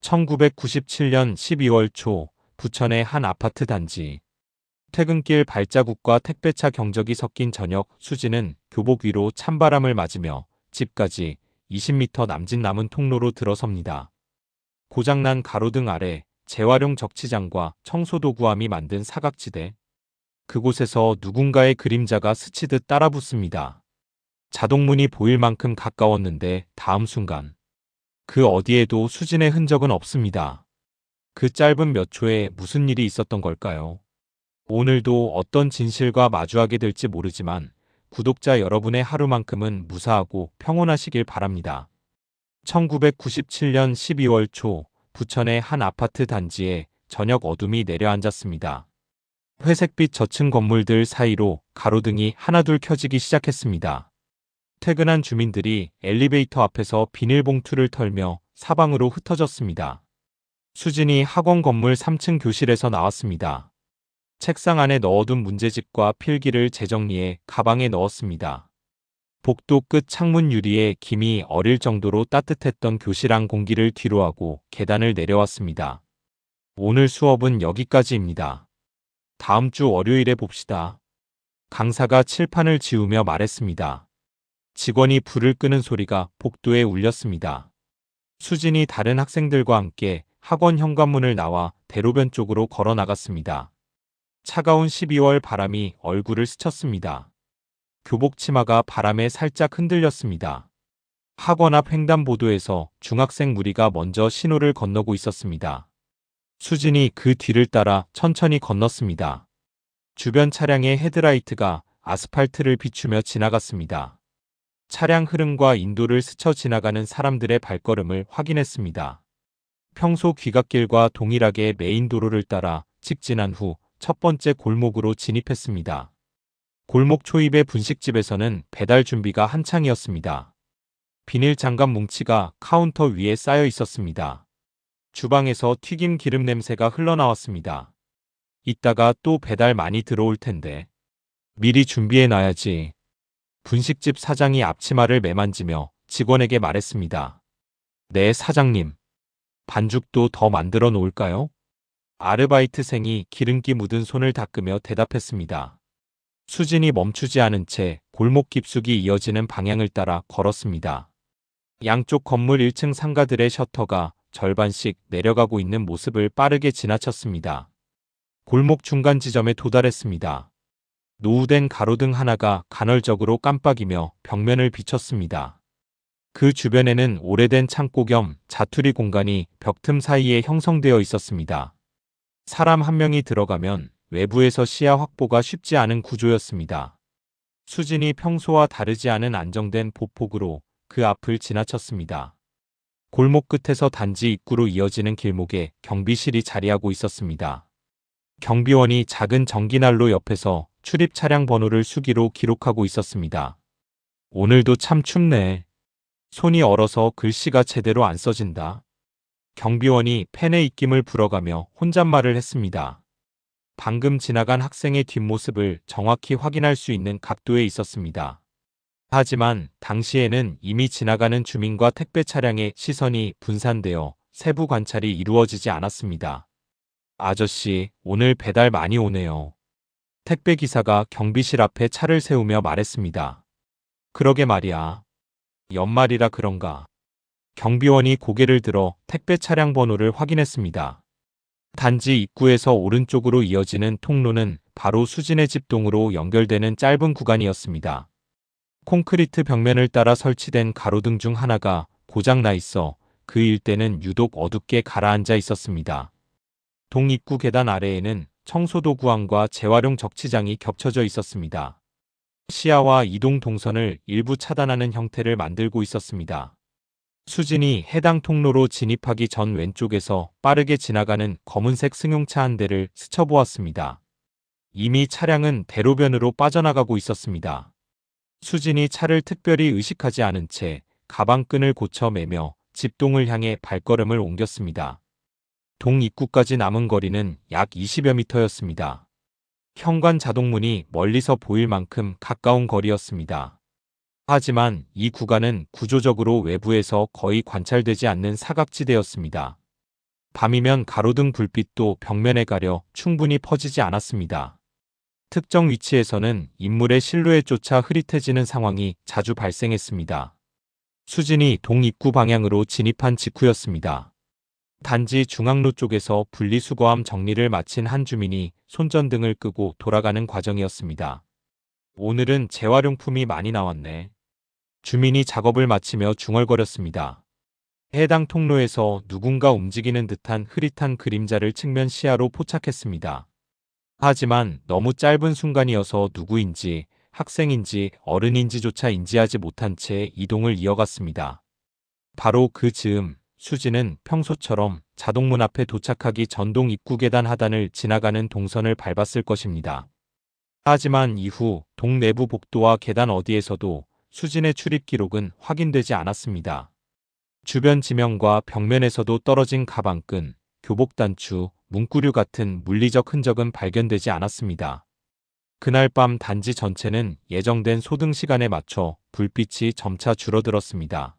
1997년 12월 초 부천의 한 아파트 단지. 퇴근길 발자국과 택배차 경적이 섞인 저녁, 수지는 교복 위로 찬바람을 맞으며 집까지 20m 남짓 남은 통로로 들어섭니다. 고장난 가로등 아래 재활용 적치장과 청소도구함이 만든 사각지대. 그곳에서 누군가의 그림자가 스치듯 따라붙습니다. 자동문이 보일 만큼 가까웠는데 다음 순간 그 어디에도 수진의 흔적은 없습니다. 그 짧은 몇 초에 무슨 일이 있었던 걸까요? 오늘도 어떤 진실과 마주하게 될지 모르지만 구독자 여러분의 하루만큼은 무사하고 평온하시길 바랍니다. 1997년 12월 초 부천의 한 아파트 단지에 저녁 어둠이 내려앉았습니다. 회색빛 저층 건물들 사이로 가로등이 하나둘 켜지기 시작했습니다. 퇴근한 주민들이 엘리베이터 앞에서 비닐봉투를 털며 사방으로 흩어졌습니다. 수진이 학원 건물 3층 교실에서 나왔습니다. 책상 안에 넣어둔 문제집과 필기를 재정리해 가방에 넣었습니다. 복도 끝 창문 유리에 김이 어릴 정도로 따뜻했던 교실 안 공기를 뒤로하고 계단을 내려왔습니다. 오늘 수업은 여기까지입니다. 다음 주 월요일에 봅시다. 강사가 칠판을 지우며 말했습니다. 직원이 불을 끄는 소리가 복도에 울렸습니다. 수진이 다른 학생들과 함께 학원 현관문을 나와 대로변 쪽으로 걸어 나갔습니다. 차가운 12월 바람이 얼굴을 스쳤습니다. 교복 치마가 바람에 살짝 흔들렸습니다. 학원 앞 횡단보도에서 중학생 무리가 먼저 신호를 건너고 있었습니다. 수진이 그 뒤를 따라 천천히 건넜습니다. 주변 차량의 헤드라이트가 아스팔트를 비추며 지나갔습니다. 차량 흐름과 인도를 스쳐 지나가는 사람들의 발걸음을 확인했습니다. 평소 귀갓길과 동일하게 메인 도로를 따라 직진한 후 첫 번째 골목으로 진입했습니다. 골목 초입의 분식집에서는 배달 준비가 한창이었습니다. 비닐 장갑 뭉치가 카운터 위에 쌓여 있었습니다. 주방에서 튀김 기름 냄새가 흘러나왔습니다. 이따가 또 배달 많이 들어올 텐데 미리 준비해놔야지. 분식집 사장이 앞치마를 매만지며 직원에게 말했습니다. 네, 사장님. 반죽도 더 만들어 놓을까요? 아르바이트생이 기름기 묻은 손을 닦으며 대답했습니다. 수진이 멈추지 않은 채 골목 깊숙이 이어지는 방향을 따라 걸었습니다. 양쪽 건물 1층 상가들의 셔터가 절반씩 내려가고 있는 모습을 빠르게 지나쳤습니다. 골목 중간 지점에 도달했습니다. 노후된 가로등 하나가 간헐적으로 깜빡이며 벽면을 비췄습니다. 그 주변에는 오래된 창고 겸 자투리 공간이 벽틈 사이에 형성되어 있었습니다. 사람 한 명이 들어가면 외부에서 시야 확보가 쉽지 않은 구조였습니다. 수진이 평소와 다르지 않은 안정된 보폭으로 그 앞을 지나쳤습니다. 골목 끝에서 단지 입구로 이어지는 길목에 경비실이 자리하고 있었습니다. 경비원이 작은 전기난로 옆에서 출입 차량 번호를 수기로 기록하고 있었습니다. 오늘도 참 춥네. 손이 얼어서 글씨가 제대로 안 써진다. 경비원이 펜에 입김을 불어가며 혼잣말을 했습니다. 방금 지나간 학생의 뒷모습을 정확히 확인할 수 있는 각도에 있었습니다. 하지만 당시에는 이미 지나가는 주민과 택배 차량의 시선이 분산되어 세부 관찰이 이루어지지 않았습니다. 아저씨, 오늘 배달 많이 오네요. 택배 기사가 경비실 앞에 차를 세우며 말했습니다. 그러게 말이야. 연말이라 그런가. 경비원이 고개를 들어 택배 차량 번호를 확인했습니다. 단지 입구에서 오른쪽으로 이어지는 통로는 바로 수진의 집 동으로 연결되는 짧은 구간이었습니다. 콘크리트 벽면을 따라 설치된 가로등 중 하나가 고장나 있어 그 일대는 유독 어둡게 가라앉아 있었습니다. 동 입구 계단 아래에는 청소도구함과 재활용 적치장이 겹쳐져 있었습니다. 시야와 이동 동선을 일부 차단하는 형태를 만들고 있었습니다. 수진이 해당 통로로 진입하기 전 왼쪽에서 빠르게 지나가는 검은색 승용차 한 대를 스쳐보았습니다. 이미 차량은 대로변으로 빠져나가고 있었습니다. 수진이 차를 특별히 의식하지 않은 채 가방끈을 고쳐 매며 집동을 향해 발걸음을 옮겼습니다. 동 입구까지 남은 거리는 약 20여 미터였습니다. 현관 자동문이 멀리서 보일 만큼 가까운 거리였습니다. 하지만 이 구간은 구조적으로 외부에서 거의 관찰되지 않는 사각지대였습니다. 밤이면 가로등 불빛도 벽면에 가려 충분히 퍼지지 않았습니다. 특정 위치에서는 인물의 실루엣조차 흐릿해지는 상황이 자주 발생했습니다. 수진이 동입구 방향으로 진입한 직후였습니다. 단지 중앙로 쪽에서 분리수거함 정리를 마친 한 주민이 손전등을 끄고 돌아가는 과정이었습니다. 오늘은 재활용품이 많이 나왔네. 주민이 작업을 마치며 중얼거렸습니다. 해당 통로에서 누군가 움직이는 듯한 흐릿한 그림자를 측면 시야로 포착했습니다. 하지만 너무 짧은 순간이어서 누구인지 학생인지 어른인지조차 인지하지 못한 채 이동을 이어갔습니다. 바로 그 즈음 수지는 평소처럼 자동문 앞에 도착하기 전동 입구 계단 하단을 지나가는 동선을 밟았을 것입니다. 하지만 이후 동 내부 복도와 계단 어디에서도 수진의 출입 기록은 확인되지 않았습니다. 주변 지명과 벽면에서도 떨어진 가방끈, 교복단추, 문구류 같은 물리적 흔적은 발견되지 않았습니다. 그날 밤 단지 전체는 예정된 소등 시간에 맞춰 불빛이 점차 줄어들었습니다.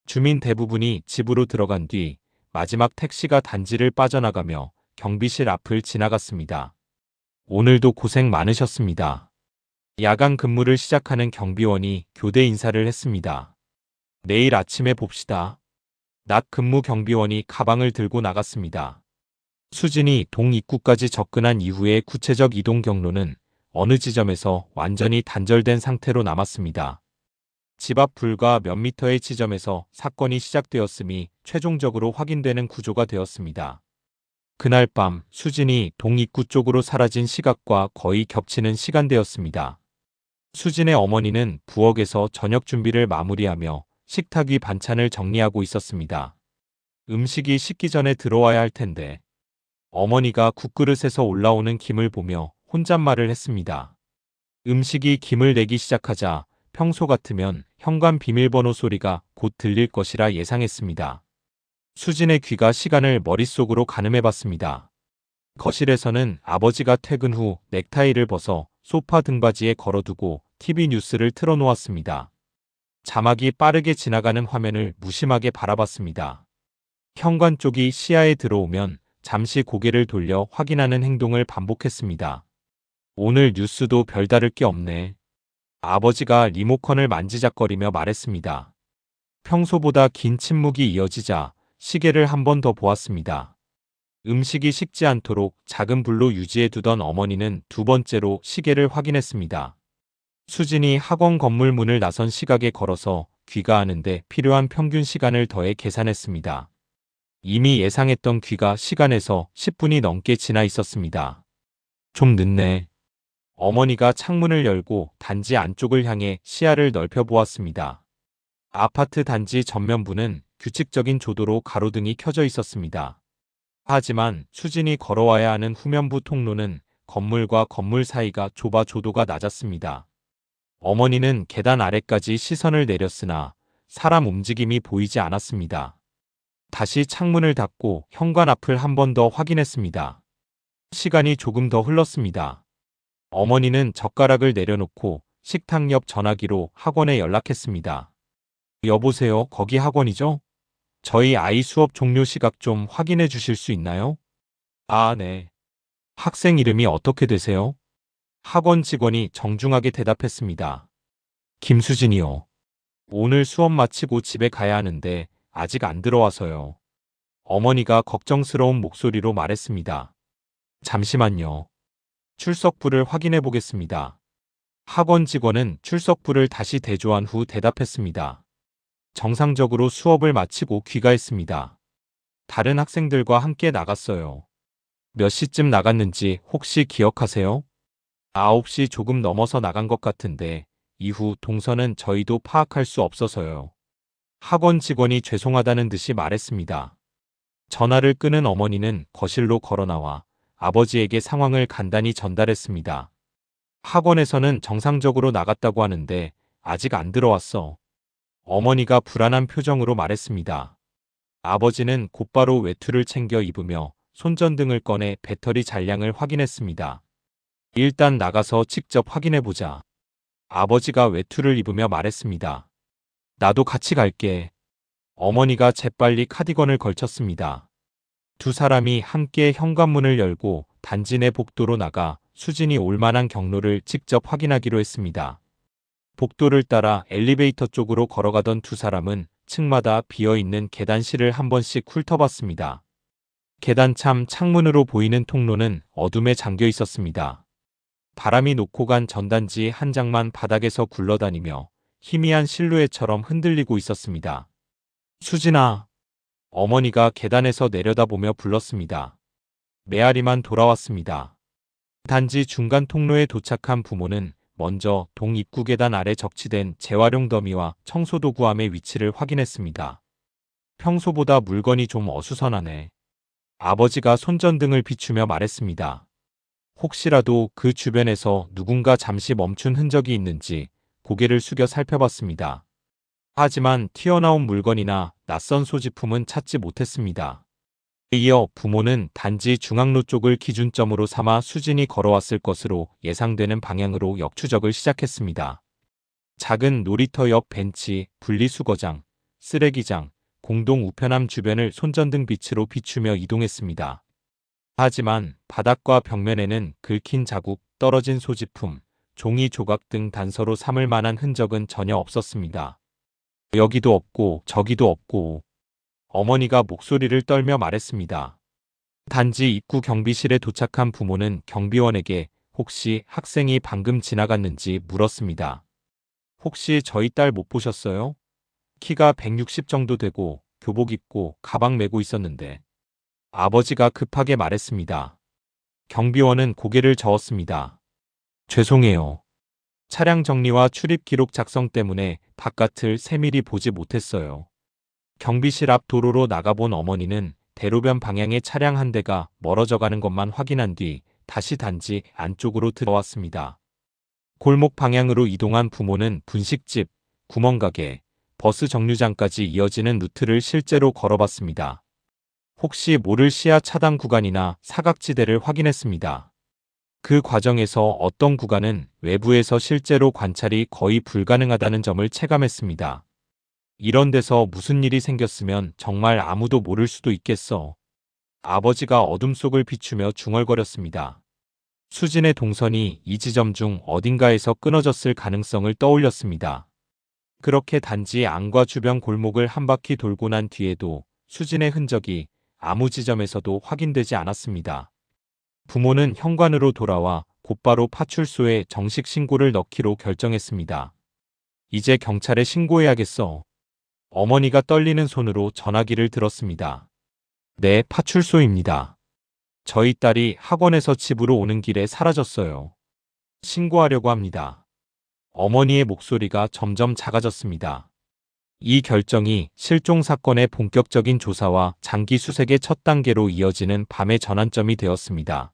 주민 대부분이 집으로 들어간 뒤 마지막 택시가 단지를 빠져나가며 경비실 앞을 지나갔습니다. 오늘도 고생 많으셨습니다. 야간 근무를 시작하는 경비원이 교대 인사를 했습니다. 내일 아침에 봅시다. 낮 근무 경비원이 가방을 들고 나갔습니다. 수진이 동 입구까지 접근한 이후의 구체적 이동 경로는 어느 지점에서 완전히 단절된 상태로 남았습니다. 집 앞 불과 몇 미터의 지점에서 사건이 시작되었음이 최종적으로 확인되는 구조가 되었습니다. 그날 밤 수진이 동 입구 쪽으로 사라진 시각과 거의 겹치는 시간대였습니다. 수진의 어머니는 부엌에서 저녁 준비를 마무리하며 식탁 위 반찬을 정리하고 있었습니다. 음식이 식기 전에 들어와야 할 텐데. 어머니가 국그릇에서 올라오는 김을 보며 혼잣말을 했습니다. 음식이 김을 내기 시작하자 평소 같으면 현관 비밀번호 소리가 곧 들릴 것이라 예상했습니다. 수진의 귀가 시간을 머릿속으로 가늠해봤습니다. 거실에서는 아버지가 퇴근 후 넥타이를 벗어 소파 등받이에 걸어두고 TV 뉴스를 틀어놓았습니다. 자막이 빠르게 지나가는 화면을 무심하게 바라봤습니다. 현관 쪽이 시야에 들어오면 잠시 고개를 돌려 확인하는 행동을 반복했습니다. 오늘 뉴스도 별다를 게 없네. 아버지가 리모컨을 만지작거리며 말했습니다. 평소보다 긴 침묵이 이어지자 시계를 한 번 더 보았습니다. 음식이 식지 않도록 작은 불로 유지해두던 어머니는 두 번째로 시계를 확인했습니다. 수진이 학원 건물 문을 나선 시각에 걸어서 귀가하는데 필요한 평균 시간을 더해 계산했습니다. 이미 예상했던 귀가 시간에서 10분이 넘게 지나 있었습니다. 좀 늦네. 어머니가 창문을 열고 단지 안쪽을 향해 시야를 넓혀보았습니다. 아파트 단지 전면부는 규칙적인 조도로 가로등이 켜져 있었습니다. 하지만 수진이 걸어와야 하는 후면부 통로는 건물과 건물 사이가 좁아 조도가 낮았습니다. 어머니는 계단 아래까지 시선을 내렸으나 사람 움직임이 보이지 않았습니다. 다시 창문을 닫고 현관 앞을 한 번 더 확인했습니다. 시간이 조금 더 흘렀습니다. 어머니는 젓가락을 내려놓고 식탁 옆 전화기로 학원에 연락했습니다. 여보세요, 거기 학원이죠? 저희 아이 수업 종료 시각 좀 확인해 주실 수 있나요? 아, 네. 학생 이름이 어떻게 되세요? 학원 직원이 정중하게 대답했습니다. 김수진이요. 오늘 수업 마치고 집에 가야 하는데 아직 안 들어와서요. 어머니가 걱정스러운 목소리로 말했습니다. 잠시만요. 출석부를 확인해 보겠습니다. 학원 직원은 출석부를 다시 대조한 후 대답했습니다. 정상적으로 수업을 마치고 귀가했습니다. 다른 학생들과 함께 나갔어요. 몇 시쯤 나갔는지 혹시 기억하세요? 9시 조금 넘어서 나간 것 같은데 이후 동선은 저희도 파악할 수 없어서요. 학원 직원이 죄송하다는 듯이 말했습니다. 전화를 끊은 어머니는 거실로 걸어나와 아버지에게 상황을 간단히 전달했습니다. 학원에서는 정상적으로 나갔다고 하는데 아직 안 들어왔어. 어머니가 불안한 표정으로 말했습니다. 아버지는 곧바로 외투를 챙겨 입으며 손전등을 꺼내 배터리 잔량을 확인했습니다. 일단 나가서 직접 확인해보자. 아버지가 외투를 입으며 말했습니다. 나도 같이 갈게. 어머니가 재빨리 카디건을 걸쳤습니다. 두 사람이 함께 현관문을 열고 단지 내 복도로 나가 수진이 올 만한 경로를 직접 확인하기로 했습니다. 복도를 따라 엘리베이터 쪽으로 걸어가던 두 사람은 층마다 비어있는 계단실을 한 번씩 훑어봤습니다. 계단참 창문으로 보이는 통로는 어둠에 잠겨 있었습니다. 바람이 놓고 간 전단지 한 장만 바닥에서 굴러다니며 희미한 실루엣처럼 흔들리고 있었습니다. 수진아. 어머니가 계단에서 내려다보며 불렀습니다. 메아리만 돌아왔습니다. 단지 중간 통로에 도착한 부모는 먼저 동 입구 계단 아래 적치된 재활용 더미와 청소도구함의 위치를 확인했습니다. 평소보다 물건이 좀 어수선하네. 아버지가 손전등을 비추며 말했습니다. 혹시라도 그 주변에서 누군가 잠시 멈춘 흔적이 있는지 고개를 숙여 살펴봤습니다. 하지만 튀어나온 물건이나 낯선 소지품은 찾지 못했습니다. 이어 부모는 단지 중앙로 쪽을 기준점으로 삼아 수진이 걸어왔을 것으로 예상되는 방향으로 역추적을 시작했습니다. 작은 놀이터 옆 벤치, 분리수거장, 쓰레기장, 공동 우편함 주변을 손전등 빛으로 비추며 이동했습니다. 하지만 바닥과 벽면에는 긁힌 자국, 떨어진 소지품, 종이 조각 등 단서로 삼을 만한 흔적은 전혀 없었습니다. 여기도 없고 저기도 없고. 어머니가 목소리를 떨며 말했습니다. 단지 입구 경비실에 도착한 부모는 경비원에게 혹시 학생이 방금 지나갔는지 물었습니다. 혹시 저희 딸 못 보셨어요? 키가 160 정도 되고 교복 입고 가방 메고 있었는데. 아버지가 급하게 말했습니다. 경비원은 고개를 저었습니다. 죄송해요. 차량 정리와 출입 기록 작성 때문에 바깥을 세밀히 보지 못했어요. 경비실 앞 도로로 나가본 어머니는 대로변 방향의 차량 한 대가 멀어져 가는 것만 확인한 뒤 다시 단지 안쪽으로 들어왔습니다. 골목 방향으로 이동한 부모는 분식집, 구멍가게, 버스 정류장까지 이어지는 루트를 실제로 걸어봤습니다. 혹시 모를 시야 차단 구간이나 사각지대를 확인했습니다. 그 과정에서 어떤 구간은 외부에서 실제로 관찰이 거의 불가능하다는 점을 체감했습니다. 이런 데서 무슨 일이 생겼으면 정말 아무도 모를 수도 있겠어. 아버지가 어둠 속을 비추며 중얼거렸습니다. 수진의 동선이 이 지점 중 어딘가에서 끊어졌을 가능성을 떠올렸습니다. 그렇게 단지 안과 주변 골목을 한 바퀴 돌고 난 뒤에도 수진의 흔적이 아무 지점에서도 확인되지 않았습니다. 부모는 현관으로 돌아와 곧바로 파출소에 정식 신고를 넣기로 결정했습니다. 이제 경찰에 신고해야겠어. 어머니가 떨리는 손으로 전화기를 들었습니다. 네, 파출소입니다. 저희 딸이 학원에서 집으로 오는 길에 사라졌어요. 신고하려고 합니다. 어머니의 목소리가 점점 작아졌습니다. 이 결정이 실종 사건의 본격적인 조사와 장기 수색의 첫 단계로 이어지는 밤의 전환점이 되었습니다.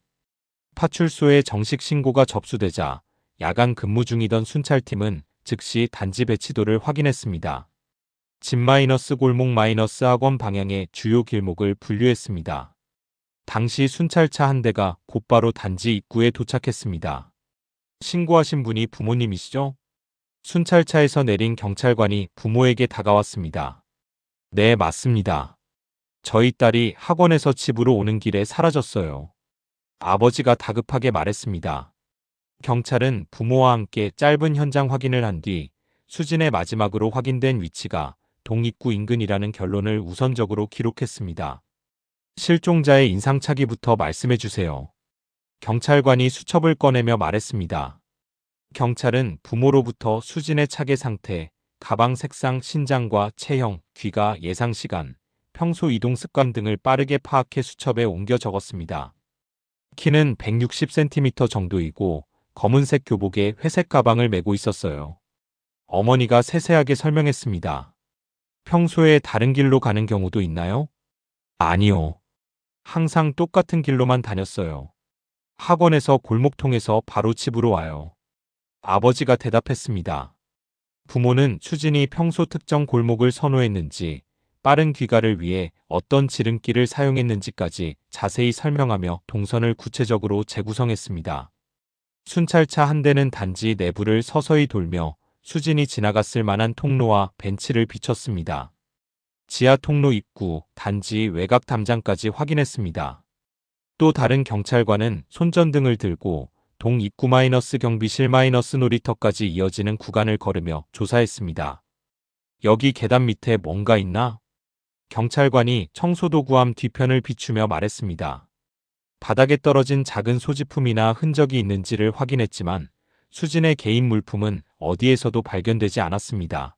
파출소에 정식 신고가 접수되자 야간 근무 중이던 순찰팀은 즉시 단지 배치도를 확인했습니다. 집 골목 학원 방향의 주요 길목을 분류했습니다. 당시 순찰차 한 대가 곧바로 단지 입구에 도착했습니다. 신고하신 분이 부모님이시죠? 순찰차에서 내린 경찰관이 부모에게 다가왔습니다. 네, 맞습니다. 저희 딸이 학원에서 집으로 오는 길에 사라졌어요. 아버지가 다급하게 말했습니다. 경찰은 부모와 함께 짧은 현장 확인을 한 뒤 수진의 마지막으로 확인된 위치가 동입구 인근이라는 결론을 우선적으로 기록했습니다. 실종자의 인상착의부터 말씀해 주세요. 경찰관이 수첩을 꺼내며 말했습니다. 경찰은 부모로부터 수진의 차계 상태, 가방 색상, 신장과 체형, 귀가, 예상 시간, 평소 이동 습관 등을 빠르게 파악해 수첩에 옮겨 적었습니다. 키는 160cm 정도이고 검은색 교복에 회색 가방을 메고 있었어요. 어머니가 세세하게 설명했습니다. 평소에 다른 길로 가는 경우도 있나요? 아니요. 항상 똑같은 길로만 다녔어요. 학원에서 골목 통해서 바로 집으로 와요. 아버지가 대답했습니다. 부모는 수진이 평소 특정 골목을 선호했는지, 빠른 귀가를 위해 어떤 지름길을 사용했는지까지 자세히 설명하며 동선을 구체적으로 재구성했습니다. 순찰차 한 대는 단지 내부를 서서히 돌며 수진이 지나갔을 만한 통로와 벤치를 비췄습니다. 지하 통로 입구, 단지 외곽 담장까지 확인했습니다. 또 다른 경찰관은 손전등을 들고 동 입구 경비실 놀이터까지 이어지는 구간을 걸으며 조사했습니다. 여기 계단 밑에 뭔가 있나? 경찰관이 청소도구함 뒤편을 비추며 말했습니다. 바닥에 떨어진 작은 소지품이나 흔적이 있는지를 확인했지만 수진의 개인 물품은 어디에서도 발견되지 않았습니다.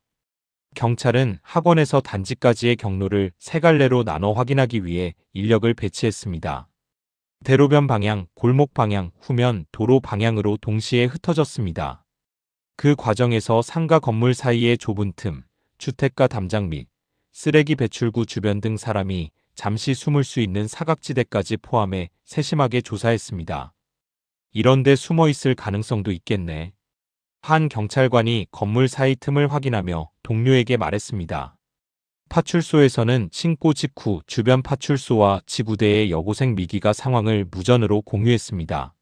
경찰은 학원에서 단지까지의 경로를 세 갈래로 나눠 확인하기 위해 인력을 배치했습니다. 대로변 방향, 골목 방향, 후면, 도로 방향으로 동시에 흩어졌습니다. 그 과정에서 상가 건물 사이의 좁은 틈, 주택가 담장 및 쓰레기 배출구 주변 등 사람이 잠시 숨을 수 있는 사각지대까지 포함해 세심하게 조사했습니다. 이런 데 숨어 있을 가능성도 있겠네. 한 경찰관이 건물 사이 틈을 확인하며 동료에게 말했습니다. 파출소에서는 신고 직후 주변 파출소와 지구대의 여고생 미기가 상황을 무전으로 공유했습니다.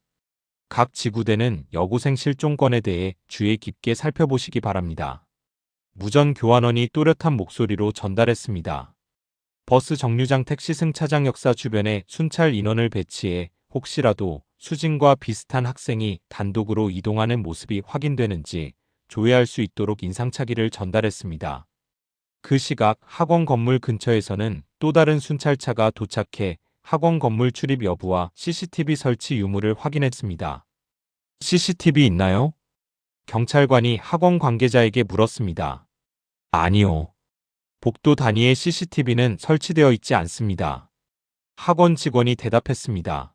각 지구대는 여고생 실종 건에 대해 주의 깊게 살펴보시기 바랍니다. 무전 교환원이 또렷한 목소리로 전달했습니다. 버스 정류장 택시 승차장 역사 주변에 순찰 인원을 배치해 혹시라도 수진과 비슷한 학생이 단독으로 이동하는 모습이 확인되는지 조회할 수 있도록 인상착의를 전달했습니다. 그 시각 학원 건물 근처에서는 또 다른 순찰차가 도착해 학원 건물 출입 여부와 CCTV 설치 유무를 확인했습니다. CCTV 있나요? 경찰관이 학원 관계자에게 물었습니다. 아니요. 복도 단위의 CCTV는 설치되어 있지 않습니다. 학원 직원이 대답했습니다.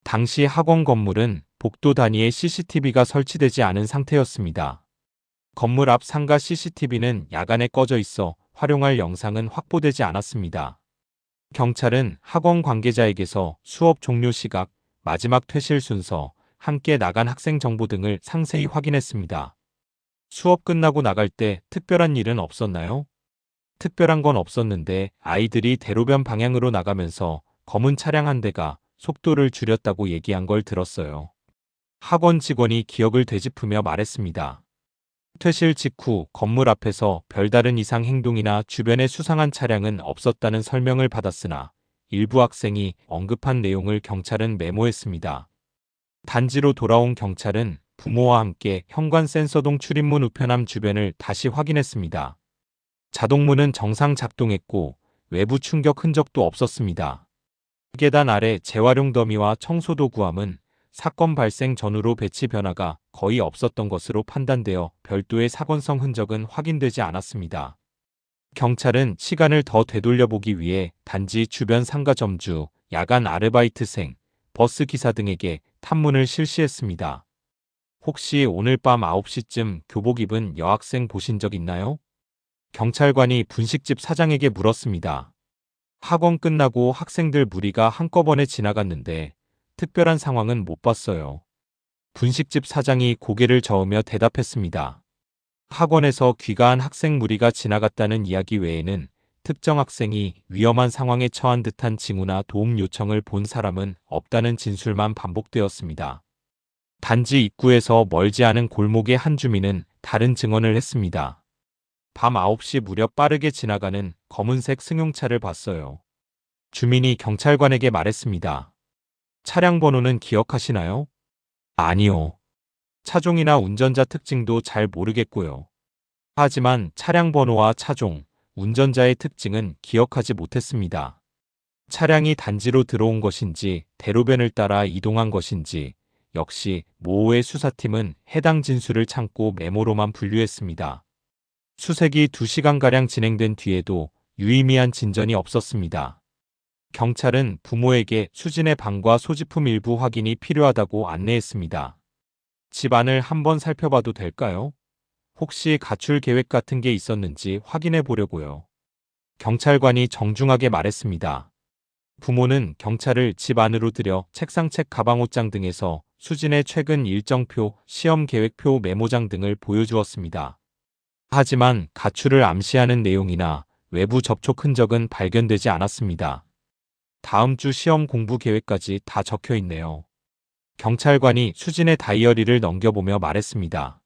당시 학원 건물은 복도 단위의 CCTV가 설치되지 않은 상태였습니다. 건물 앞 상가 CCTV는 야간에 꺼져 있어 활용할 영상은 확보되지 않았습니다. 경찰은 학원 관계자에게서 수업 종료 시각, 마지막 퇴실 순서, 함께 나간 학생 정보 등을 상세히 확인했습니다. 수업 끝나고 나갈 때 특별한 일은 없었나요? 특별한 건 없었는데 아이들이 대로변 방향으로 나가면서 검은 차량 한 대가 속도를 줄였다고 얘기한 걸 들었어요. 학원 직원이 기억을 되짚으며 말했습니다. 퇴실 직후 건물 앞에서 별다른 이상 행동이나 주변에 수상한 차량은 없었다는 설명을 받았으나 일부 학생이 언급한 내용을 경찰은 메모했습니다. 단지로 돌아온 경찰은 부모와 함께 현관 센서동 출입문 우편함 주변을 다시 확인했습니다. 자동문은 정상 작동했고 외부 충격 흔적도 없었습니다. 계단 아래 재활용 더미와 청소도구함은 사건 발생 전후로 배치 변화가 거의 없었던 것으로 판단되어 별도의 사건성 흔적은 확인되지 않았습니다. 경찰은 시간을 더 되돌려보기 위해 단지 주변 상가점주, 야간 아르바이트생, 버스 기사 등에게 탐문을 실시했습니다. 혹시 오늘 밤 9시쯤 교복 입은 여학생 보신 적 있나요? 경찰관이 분식집 사장에게 물었습니다. 학원 끝나고 학생들 무리가 한꺼번에 지나갔는데 특별한 상황은 못 봤어요. 분식집 사장이 고개를 저으며 대답했습니다. 학원에서 귀가한 학생 무리가 지나갔다는 이야기 외에는 특정 학생이 위험한 상황에 처한 듯한 징후나 도움 요청을 본 사람은 없다는 진술만 반복되었습니다. 단지 입구에서 멀지 않은 골목의 한 주민은 다른 증언을 했습니다. 밤 9시 무렵 빠르게 지나가는 검은색 승용차를 봤어요. 주민이 경찰관에게 말했습니다. 차량 번호는 기억하시나요? 아니요. 차종이나 운전자 특징도 잘 모르겠고요. 하지만 차량 번호와 차종, 운전자의 특징은 기억하지 못했습니다. 차량이 단지로 들어온 것인지 대로변을 따라 이동한 것인지 역시 모호의 수사팀은 해당 진술을 참고 메모로만 분류했습니다. 수색이 2시간가량 진행된 뒤에도 유의미한 진전이 없었습니다. 경찰은 부모에게 수진의 방과 소지품 일부 확인이 필요하다고 안내했습니다. 집 안을 한번 살펴봐도 될까요? 혹시 가출 계획 같은 게 있었는지 확인해 보려고요. 경찰관이 정중하게 말했습니다. 부모는 경찰을 집 안으로 들여 책상책 가방 옷장 등에서 수진의 최근 일정표, 시험 계획표 메모장 등을 보여주었습니다. 하지만 가출을 암시하는 내용이나 외부 접촉 흔적은 발견되지 않았습니다. 다음 주 시험 공부 계획까지 다 적혀 있네요. 경찰관이 수진의 다이어리를 넘겨보며 말했습니다.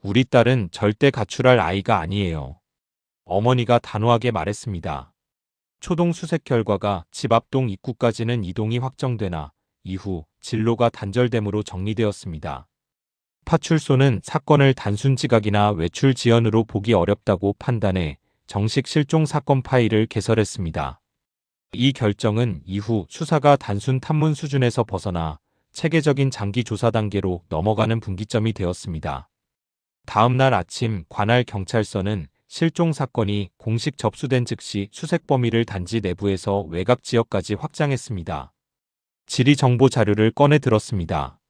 우리 딸은 절대 가출할 아이가 아니에요. 어머니가 단호하게 말했습니다. 초동 수색 결과가 집 앞동 입구까지는 이동이 확정되나 이후 진로가 단절됨으로 정리되었습니다. 파출소는 사건을 단순 지각이나 외출 지연으로 보기 어렵다고 판단해 정식 실종 사건 파일을 개설했습니다. 이 결정은 이후 수사가 단순 탐문 수준에서 벗어나 체계적인 장기 조사 단계로 넘어가는 분기점이 되었습니다. 다음 날 아침 관할 경찰서는 실종 사건이 공식 접수된 즉시 수색 범위를 단지 내부에서 외곽 지역까지 확장했습니다. 지리 정보 자료를 꺼내 들었습니다.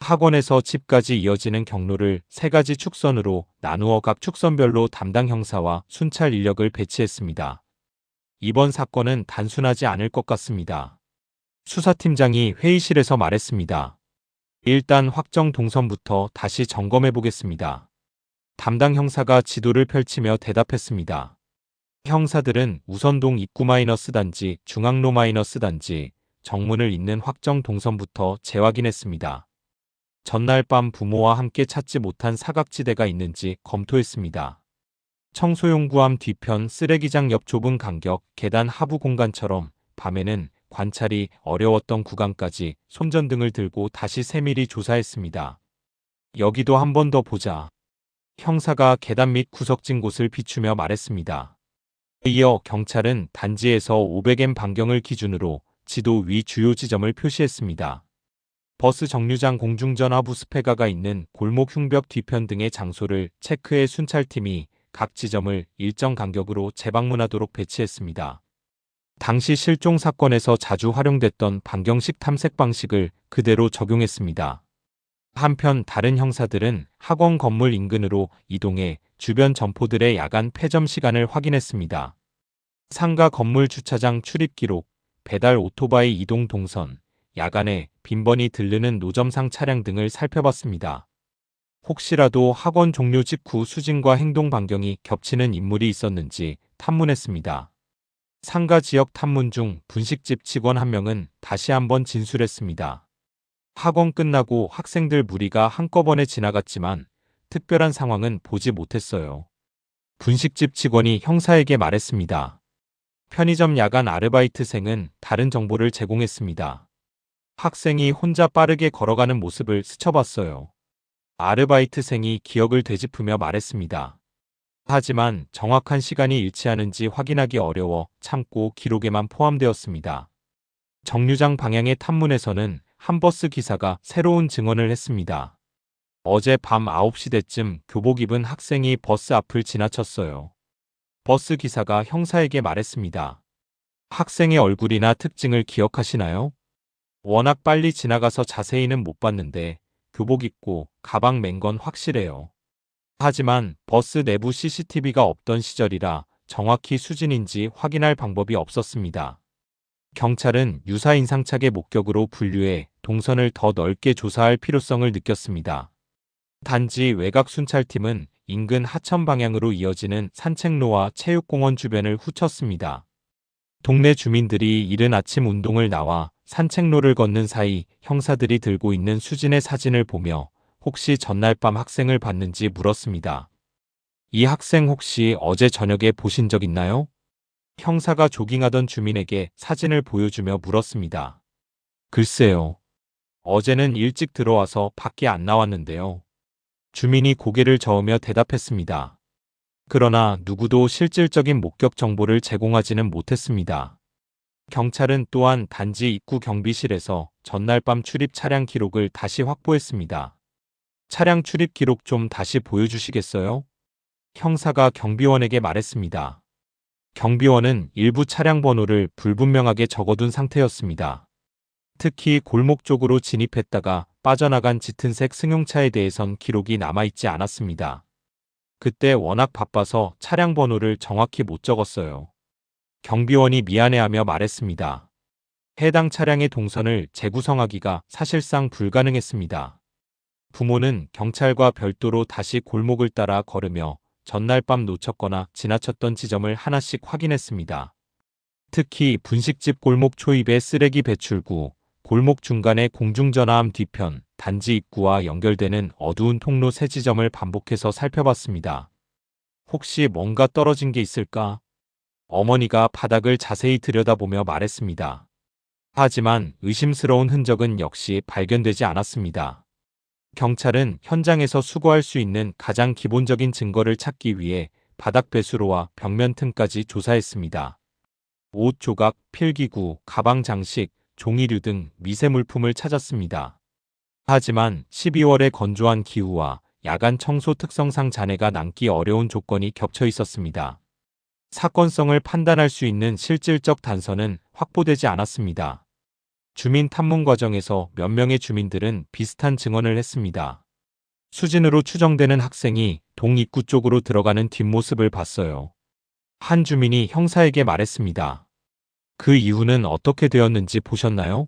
학원에서 집까지 이어지는 경로를 3가지 축선으로 나누어 각 축선별로 담당 형사와 순찰 인력을 배치했습니다. 이번 사건은 단순하지 않을 것 같습니다. 수사팀장이 회의실에서 말했습니다. 일단 확정 동선부터 다시 점검해 보겠습니다. 담당 형사가 지도를 펼치며 대답했습니다. 형사들은 우선동 입구 -단지, 중앙로 -단지, 정문을 잇는 확정 동선부터 재확인했습니다. 전날 밤 부모와 함께 찾지 못한 사각지대가 있는지 검토했습니다. 청소용구함 뒤편 쓰레기장 옆 좁은 간격, 계단 하부 공간처럼 밤에는 관찰이 어려웠던 구간까지 손전등을 들고 다시 세밀히 조사했습니다. 여기도 한 번 더 보자. 형사가 계단 및 구석진 곳을 비추며 말했습니다. 이어 경찰은 단지에서 500m 반경을 기준으로 지도 위 주요 지점을 표시했습니다. 버스 정류장 공중전화 부스페가가 있는 골목 흉벽 뒤편 등의 장소를 체크해 순찰팀이 각 지점을 일정 간격으로 재방문하도록 배치했습니다. 당시 실종 사건에서 자주 활용됐던 방경식 탐색 방식을 그대로 적용했습니다. 한편 다른 형사들은 학원 건물 인근으로 이동해 주변 점포들의 야간 폐점 시간을 확인했습니다. 상가 건물 주차장 출입 기록, 배달 오토바이 이동 동선, 야간에 빈번히 들르는 노점상 차량 등을 살펴봤습니다. 혹시라도 학원 종료 직후 수진과 행동 반경이 겹치는 인물이 있었는지 탐문했습니다. 상가 지역 탐문 중 분식집 직원 한 명은 다시 한번 진술했습니다. 학원 끝나고 학생들 무리가 한꺼번에 지나갔지만 특별한 상황은 보지 못했어요. 분식집 직원이 형사에게 말했습니다. 편의점 야간 아르바이트생은 다른 정보를 제공했습니다. 학생이 혼자 빠르게 걸어가는 모습을 스쳐봤어요. 아르바이트생이 기억을 되짚으며 말했습니다. 하지만 정확한 시간이 일치하는지 확인하기 어려워 참고 기록에만 포함되었습니다. 정류장 방향의 탐문에서는 한 버스 기사가 새로운 증언을 했습니다. 어제 밤 9시 대쯤 교복 입은 학생이 버스 앞을 지나쳤어요. 버스 기사가 형사에게 말했습니다. 학생의 얼굴이나 특징을 기억하시나요? 워낙 빨리 지나가서 자세히는 못 봤는데 교복 입고 가방 맨 건 확실해요. 하지만 버스 내부 CCTV가 없던 시절이라 정확히 수진인지 확인할 방법이 없었습니다. 경찰은 유사 인상착의 목격으로 분류해 동선을 더 넓게 조사할 필요성을 느꼈습니다. 단지 외곽 순찰팀은 인근 하천 방향으로 이어지는 산책로와 체육공원 주변을 훑었습니다. 동네 주민들이 이른 아침 운동을 나와 산책로를 걷는 사이 형사들이 들고 있는 수진의 사진을 보며 혹시 전날 밤 학생을 봤는지 물었습니다. 이 학생 혹시 어제 저녁에 보신 적 있나요? 형사가 조깅하던 주민에게 사진을 보여주며 물었습니다. 글쎄요. 어제는 일찍 들어와서 밖에 안 나왔는데요. 주민이 고개를 저으며 대답했습니다. 그러나 누구도 실질적인 목격 정보를 제공하지는 못했습니다. 경찰은 또한 단지 입구 경비실에서 전날 밤 출입 차량 기록을 다시 확보했습니다. 차량 출입 기록 좀 다시 보여주시겠어요? 형사가 경비원에게 말했습니다. 경비원은 일부 차량 번호를 불분명하게 적어둔 상태였습니다. 특히 골목 쪽으로 진입했다가 빠져나간 짙은색 승용차에 대해선 기록이 남아있지 않았습니다. 그때 워낙 바빠서 차량 번호를 정확히 못 적었어요. 경비원이 미안해하며 말했습니다. 해당 차량의 동선을 재구성하기가 사실상 불가능했습니다. 부모는 경찰과 별도로 다시 골목을 따라 걸으며 전날 밤 놓쳤거나 지나쳤던 지점을 하나씩 확인했습니다. 특히 분식집 골목 초입의 쓰레기 배출구, 골목 중간의 공중전화함 뒤편, 단지 입구와 연결되는 어두운 통로 세 지점을 반복해서 살펴봤습니다. 혹시 뭔가 떨어진 게 있을까? 어머니가 바닥을 자세히 들여다보며 말했습니다. 하지만 의심스러운 흔적은 역시 발견되지 않았습니다. 경찰은 현장에서 수거할 수 있는 가장 기본적인 증거를 찾기 위해 바닥 배수로와 벽면 틈까지 조사했습니다. 옷 조각, 필기구, 가방 장식, 종이류 등 미세물품을 찾았습니다. 하지만 12월의 건조한 기후와 야간 청소 특성상 잔해가 남기 어려운 조건이 겹쳐 있었습니다. 사건성을 판단할 수 있는 실질적 단서는 확보되지 않았습니다. 주민 탐문 과정에서 몇 명의 주민들은 비슷한 증언을 했습니다. 수진으로 추정되는 학생이 동 입구 쪽으로 들어가는 뒷모습을 봤어요. 한 주민이 형사에게 말했습니다. 그 이후는 어떻게 되었는지 보셨나요?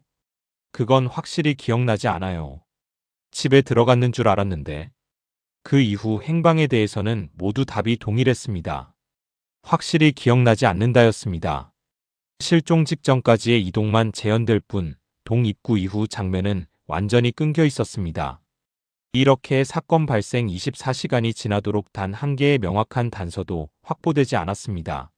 그건 확실히 기억나지 않아요. 집에 들어갔는 줄 알았는데. 그 이후 행방에 대해서는 모두 답이 동일했습니다. 확실히 기억나지 않는다였습니다. 실종 직전까지의 이동만 재현될 뿐 동 입구 이후 장면은 완전히 끊겨 있었습니다. 이렇게 사건 발생 24시간이 지나도록 단 한 개의 명확한 단서도 확보되지 않았습니다.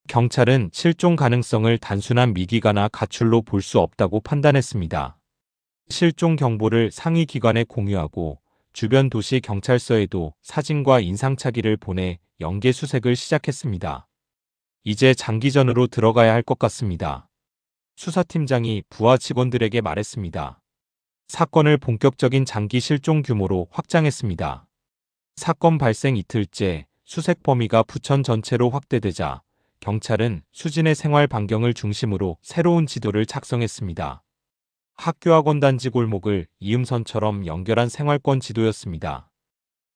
경찰은 실종 가능성을 단순한 미기가나 가출로 볼 수 없다고 판단했습니다. 실종 경보를 상위 기관에 공유하고 주변 도시 경찰서에도 사진과 인상착의를 보내 연계 수색을 시작했습니다. 이제 장기전으로 들어가야 할 것 같습니다. 수사팀장이 부하 직원들에게 말했습니다. 사건을 본격적인 장기 실종 규모로 확장했습니다. 사건 발생 이틀째 수색 범위가 부천 전체로 확대되자 경찰은 수진의 생활 반경을 중심으로 새로운 지도를 작성했습니다. 학교학원 단지 골목을 이음선처럼 연결한 생활권 지도였습니다.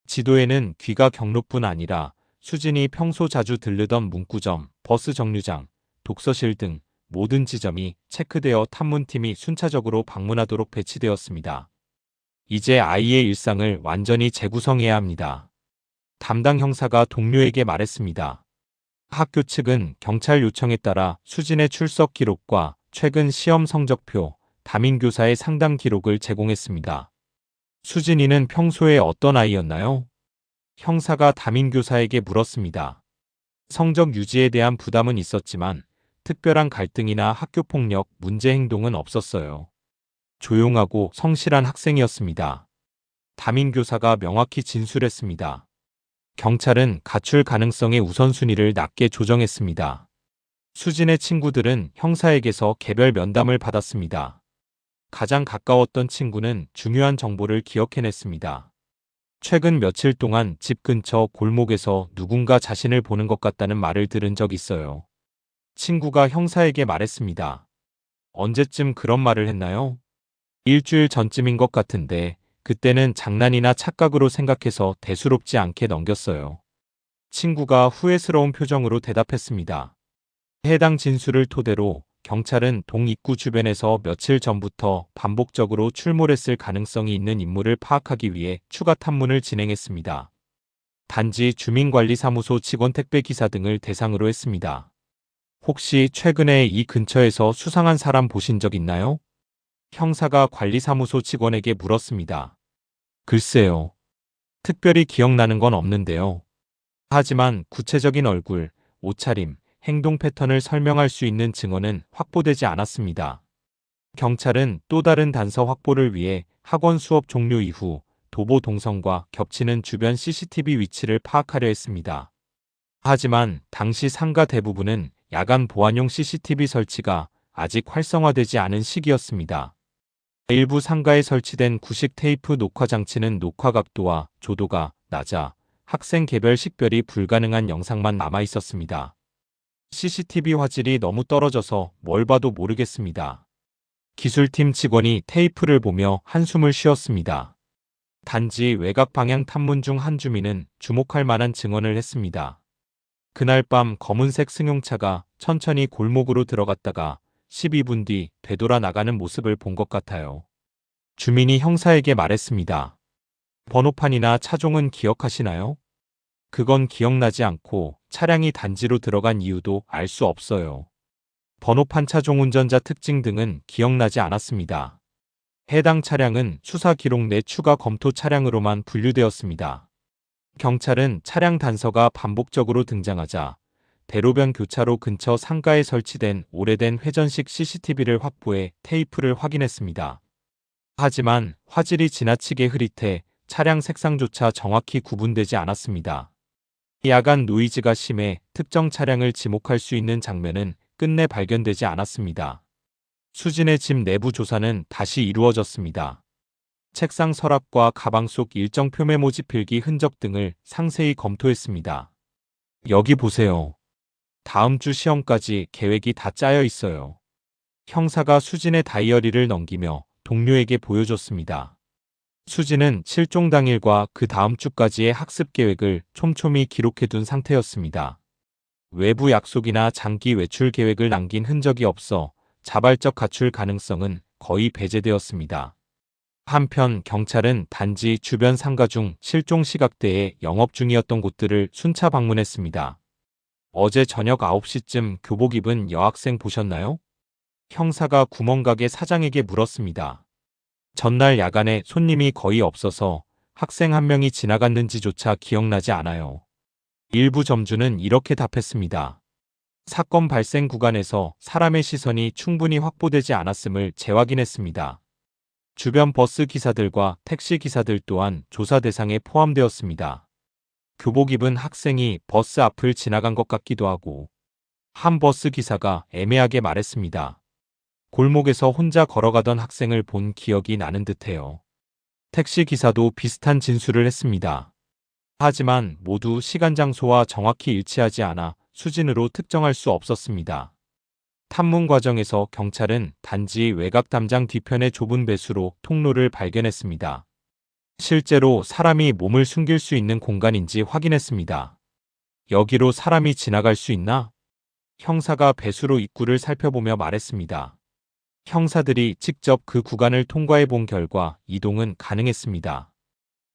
지도에는 귀가 경로뿐 아니라 수진이 평소 자주 들르던 문구점, 버스 정류장, 독서실 등 모든 지점이 체크되어 탐문팀이 순차적으로 방문하도록 배치되었습니다. 이제 아이의 일상을 완전히 재구성해야 합니다. 담당 형사가 동료에게 말했습니다. 학교 측은 경찰 요청에 따라 수진의 출석 기록과 최근 시험 성적표, 담임교사의 상담 기록을 제공했습니다. 수진이는 평소에 어떤 아이였나요? 형사가 담임교사에게 물었습니다. 성적 유지에 대한 부담은 있었지만 특별한 갈등이나 학교폭력, 문제 행동은 없었어요. 조용하고 성실한 학생이었습니다. 담임교사가 명확히 진술했습니다. 경찰은 가출 가능성의 우선순위를 낮게 조정했습니다. 수진의 친구들은 형사에게서 개별 면담을 받았습니다. 가장 가까웠던 친구는 중요한 정보를 기억해냈습니다. 최근 며칠 동안 집 근처 골목에서 누군가 자신을 보는 것 같다는 말을 들은 적 있어요. 친구가 형사에게 말했습니다. 언제쯤 그런 말을 했나요? 일주일 전쯤인 것 같은데 그때는 장난이나 착각으로 생각해서 대수롭지 않게 넘겼어요. 친구가 후회스러운 표정으로 대답했습니다. 해당 진술을 토대로 경찰은 동 입구 주변에서 며칠 전부터 반복적으로 출몰했을 가능성이 있는 인물을 파악하기 위해 추가 탐문을 진행했습니다. 단지 주민관리사무소 직원 택배기사 등을 대상으로 했습니다. 혹시 최근에 이 근처에서 수상한 사람 보신 적 있나요? 형사가 관리사무소 직원에게 물었습니다. 글쎄요. 특별히 기억나는 건 없는데요. 하지만 구체적인 얼굴, 옷차림, 행동 패턴을 설명할 수 있는 증언은 확보되지 않았습니다. 경찰은 또 다른 단서 확보를 위해 학원 수업 종료 이후 도보 동선과 겹치는 주변 CCTV 위치를 파악하려 했습니다. 하지만 당시 상가 대부분은 야간 보안용 CCTV 설치가 아직 활성화되지 않은 시기였습니다. 일부 상가에 설치된 구식 테이프 녹화 장치는 녹화 각도와 조도가 낮아 학생 개별 식별이 불가능한 영상만 남아 있었습니다. CCTV 화질이 너무 떨어져서 뭘 봐도 모르겠습니다. 기술팀 직원이 테이프를 보며 한숨을 쉬었습니다. 단지 외곽 방향 탐문 중 한 주민은 주목할 만한 증언을 했습니다. 그날 밤 검은색 승용차가 천천히 골목으로 들어갔다가 12분 뒤 되돌아 나가는 모습을 본 것 같아요. 주민이 형사에게 말했습니다. 번호판이나 차종은 기억하시나요? 그건 기억나지 않고 차량이 단지로 들어간 이유도 알 수 없어요. 번호판 차종 운전자 특징 등은 기억나지 않았습니다. 해당 차량은 수사 기록 내 추가 검토 차량으로만 분류되었습니다. 경찰은 차량 단서가 반복적으로 등장하자 대로변 교차로 근처 상가에 설치된 오래된 회전식 CCTV를 확보해 테이프를 확인했습니다. 하지만 화질이 지나치게 흐릿해 차량 색상조차 정확히 구분되지 않았습니다. 야간 노이즈가 심해 특정 차량을 지목할 수 있는 장면은 끝내 발견되지 않았습니다. 수진의 집 내부 조사는 다시 이루어졌습니다. 책상 서랍과 가방 속 일정 표메모지 필기 흔적 등을 상세히 검토했습니다. 여기 보세요. 다음 주 시험까지 계획이 다 짜여 있어요. 형사가 수진의 다이어리를 넘기며 동료에게 보여줬습니다. 수진은 실종 당일과 그 다음 주까지의 학습 계획을 촘촘히 기록해둔 상태였습니다. 외부 약속이나 장기 외출 계획을 남긴 흔적이 없어 자발적 가출 가능성은 거의 배제되었습니다. 한편 경찰은 단지 주변 상가 중 실종 시각대에 영업 중이었던 곳들을 순차 방문했습니다. 어제 저녁 9시쯤 교복 입은 여학생 보셨나요? 형사가 구멍가게 사장에게 물었습니다. 전날 야간에 손님이 거의 없어서 학생 한 명이 지나갔는지조차 기억나지 않아요. 일부 점주는 이렇게 답했습니다. 사건 발생 구간에서 사람의 시선이 충분히 확보되지 않았음을 재확인했습니다. 주변 버스 기사들과 택시 기사들 또한 조사 대상에 포함되었습니다. 교복 입은 학생이 버스 앞을 지나간 것 같기도 하고 한 버스 기사가 애매하게 말했습니다. 골목에서 혼자 걸어가던 학생을 본 기억이 나는 듯해요. 택시 기사도 비슷한 진술을 했습니다. 하지만 모두 시간 장소와 정확히 일치하지 않아 수진으로 특정할 수 없었습니다. 탐문 과정에서 경찰은 단지 외곽 담장 뒤편의 좁은 배수로 통로를 발견했습니다. 실제로 사람이 몸을 숨길 수 있는 공간인지 확인했습니다. 여기로 사람이 지나갈 수 있나? 형사가 배수로 입구를 살펴보며 말했습니다. 형사들이 직접 그 구간을 통과해 본 결과 이동은 가능했습니다.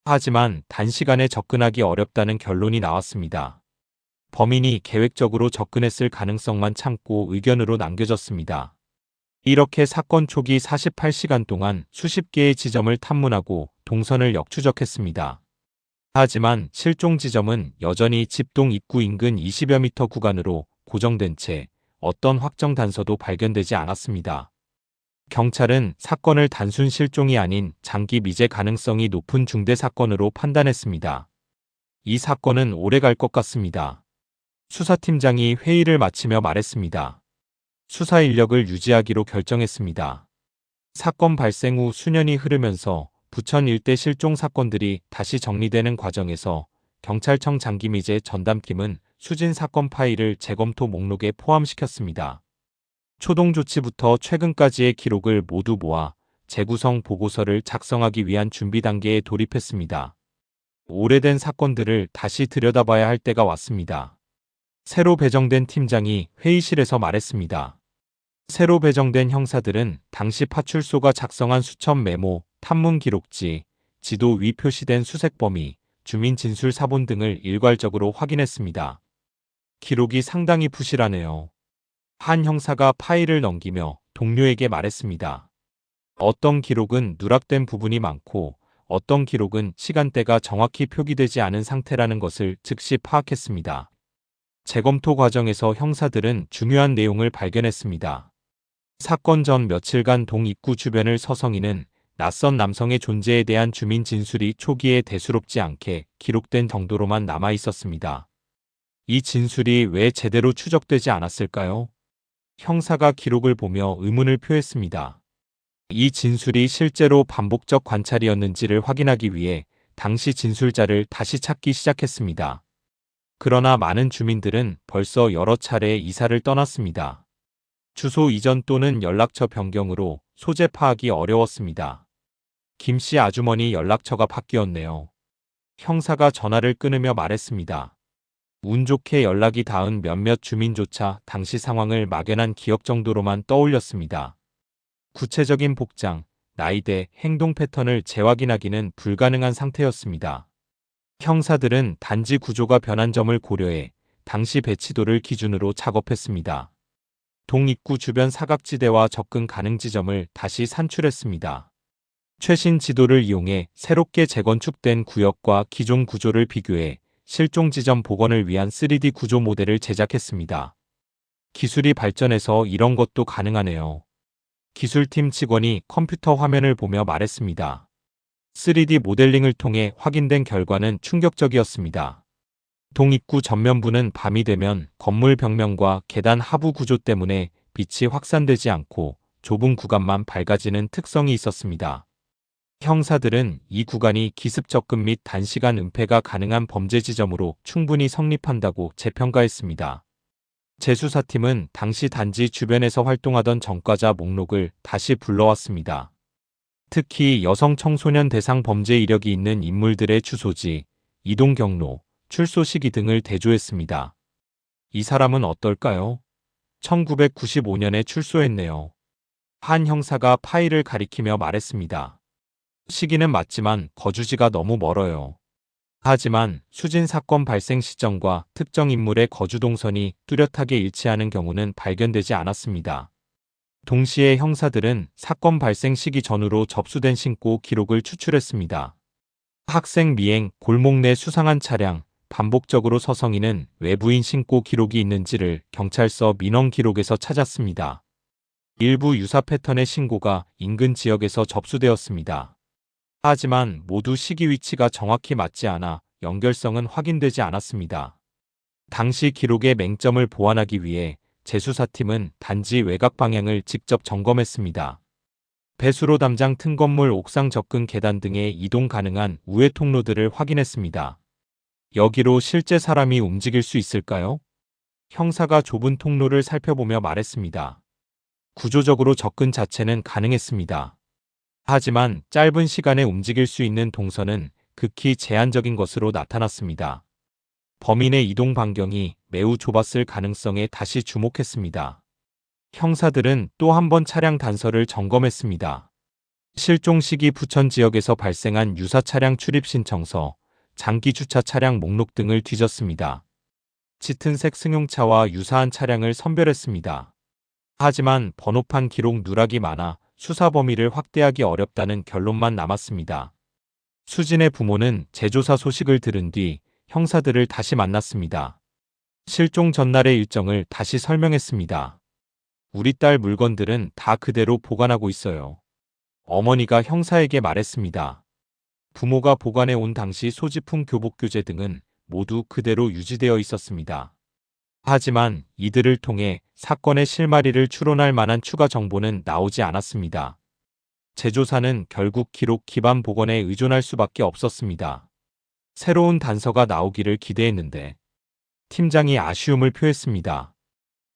하지만 단시간에 접근하기 어렵다는 결론이 나왔습니다. 범인이 계획적으로 접근했을 가능성만 참고 의견으로 남겨졌습니다. 이렇게 사건 초기 48시간 동안 수십 개의 지점을 탐문하고 동선을 역추적했습니다. 하지만 실종 지점은 여전히 집동 입구 인근 20여 미터 구간으로 고정된 채 어떤 확정 단서도 발견되지 않았습니다. 경찰은 사건을 단순 실종이 아닌 장기 미제 가능성이 높은 중대 사건으로 판단했습니다. 이 사건은 오래 갈 것 같습니다. 수사팀장이 회의를 마치며 말했습니다. 수사 인력을 유지하기로 결정했습니다. 사건 발생 후 수년이 흐르면서 부천 일대 실종 사건들이 다시 정리되는 과정에서 경찰청 장기미제 전담팀은 수진 사건 파일을 재검토 목록에 포함시켰습니다. 초동 조치부터 최근까지의 기록을 모두 모아 재구성 보고서를 작성하기 위한 준비 단계에 돌입했습니다. 오래된 사건들을 다시 들여다봐야 할 때가 왔습니다. 새로 배정된 팀장이 회의실에서 말했습니다. 새로 배정된 형사들은 당시 파출소가 작성한 수첩 메모, 탐문 기록지, 지도 위 표시된 수색 범위, 주민 진술 사본 등을 일괄적으로 확인했습니다. 기록이 상당히 부실하네요. 한 형사가 파일을 넘기며 동료에게 말했습니다. 어떤 기록은 누락된 부분이 많고 어떤 기록은 시간대가 정확히 표기되지 않은 상태라는 것을 즉시 파악했습니다. 재검토 과정에서 형사들은 중요한 내용을 발견했습니다. 사건 전 며칠간 동 입구 주변을 서성이는 낯선 남성의 존재에 대한 주민 진술이 초기에 대수롭지 않게 기록된 정도로만 남아 있었습니다. 이 진술이 왜 제대로 추적되지 않았을까요? 형사가 기록을 보며 의문을 표했습니다. 이 진술이 실제로 반복적 관찰이었는지를 확인하기 위해 당시 진술자를 다시 찾기 시작했습니다. 그러나 많은 주민들은 벌써 여러 차례 이사를 떠났습니다. 주소 이전 또는 연락처 변경으로 소재 파악이 어려웠습니다. 김씨 아주머니 연락처가 바뀌었네요. 형사가 전화를 끊으며 말했습니다. 운 좋게 연락이 닿은 몇몇 주민조차 당시 상황을 막연한 기억 정도로만 떠올렸습니다. 구체적인 복장, 나이대, 행동 패턴을 재확인하기는 불가능한 상태였습니다. 형사들은 단지 구조가 변한 점을 고려해 당시 배치도를 기준으로 작업했습니다. 동 입구 주변 사각지대와 접근 가능 지점을 다시 산출했습니다. 최신 지도를 이용해 새롭게 재건축된 구역과 기존 구조를 비교해 실종 지점 복원을 위한 3D 구조 모델을 제작했습니다. 기술이 발전해서 이런 것도 가능하네요. 기술팀 직원이 컴퓨터 화면을 보며 말했습니다. 3D 모델링을 통해 확인된 결과는 충격적이었습니다. 동입구 전면부는 밤이 되면 건물 벽면과 계단 하부 구조 때문에 빛이 확산되지 않고 좁은 구간만 밝아지는 특성이 있었습니다. 형사들은 이 구간이 기습 접근 및 단시간 은폐가 가능한 범죄 지점으로 충분히 성립한다고 재평가했습니다. 재수사팀은 당시 단지 주변에서 활동하던 전과자 목록을 다시 불러왔습니다. 특히 여성 청소년 대상 범죄 이력이 있는 인물들의 주소지, 이동 경로, 출소 시기 등을 대조했습니다. 이 사람은 어떨까요? 1995년에 출소했네요. 한 형사가 파일을 가리키며 말했습니다. 시기는 맞지만 거주지가 너무 멀어요. 하지만 수진 사건 발생 시점과 특정 인물의 거주 동선이 뚜렷하게 일치하는 경우는 발견되지 않았습니다. 동시에 형사들은 사건 발생 시기 전후로 접수된 신고 기록을 추출했습니다. 학생 미행, 골목 내 수상한 차량, 반복적으로 서성이는 외부인 신고 기록이 있는지를 경찰서 민원 기록에서 찾았습니다. 일부 유사 패턴의 신고가 인근 지역에서 접수되었습니다. 하지만 모두 시기 위치가 정확히 맞지 않아 연결성은 확인되지 않았습니다. 당시 기록의 맹점을 보완하기 위해 재수사팀은 단지 외곽 방향을 직접 점검했습니다. 배수로 담장 튼 건물 옥상 접근 계단 등의 이동 가능한 우회 통로들을 확인했습니다. 여기로 실제 사람이 움직일 수 있을까요? 형사가 좁은 통로를 살펴보며 말했습니다. 구조적으로 접근 자체는 가능했습니다. 하지만 짧은 시간에 움직일 수 있는 동선은 극히 제한적인 것으로 나타났습니다. 범인의 이동 반경이 매우 좁았을 가능성에 다시 주목했습니다. 형사들은 또 한 번 차량 단서를 점검했습니다. 실종 시기 부천 지역에서 발생한 유사 차량 출입 신청서, 장기 주차 차량 목록 등을 뒤졌습니다. 짙은색 승용차와 유사한 차량을 선별했습니다. 하지만 번호판 기록 누락이 많아 수사 범위를 확대하기 어렵다는 결론만 남았습니다. 수진의 부모는 재조사 소식을 들은 뒤 형사들을 다시 만났습니다. 실종 전날의 일정을 다시 설명했습니다. 우리 딸 물건들은 다 그대로 보관하고 있어요. 어머니가 형사에게 말했습니다. 부모가 보관해 온 당시 소지품 교복 교재 등은 모두 그대로 유지되어 있었습니다. 하지만 이들을 통해 사건의 실마리를 추론할 만한 추가 정보는 나오지 않았습니다. 재조사는 결국 기록 기반 복원에 의존할 수밖에 없었습니다. 새로운 단서가 나오기를 기대했는데 팀장이 아쉬움을 표했습니다.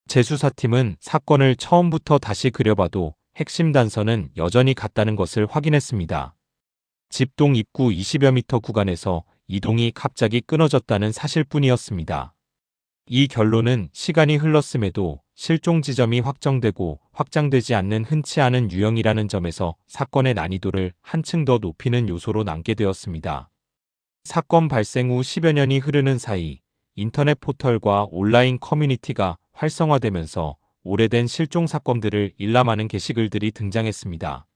재수사팀은 사건을 처음부터 다시 그려봐도 핵심 단서는 여전히 같다는 것을 확인했습니다. 집동 입구 20여 미터 구간에서 이동이 갑자기 끊어졌다는 사실뿐이었습니다. 이 결론은 시간이 흘렀음에도 실종 지점이 확정되고 확장되지 않는 흔치 않은 유형이라는 점에서 사건의 난이도를 한층 더 높이는 요소로 남게 되었습니다. 사건 발생 후 10여 년이 흐르는 사이 인터넷 포털과 온라인 커뮤니티가 활성화되면서 오래된 실종 사건들을 일람하는 게시글들이 등장했습니다.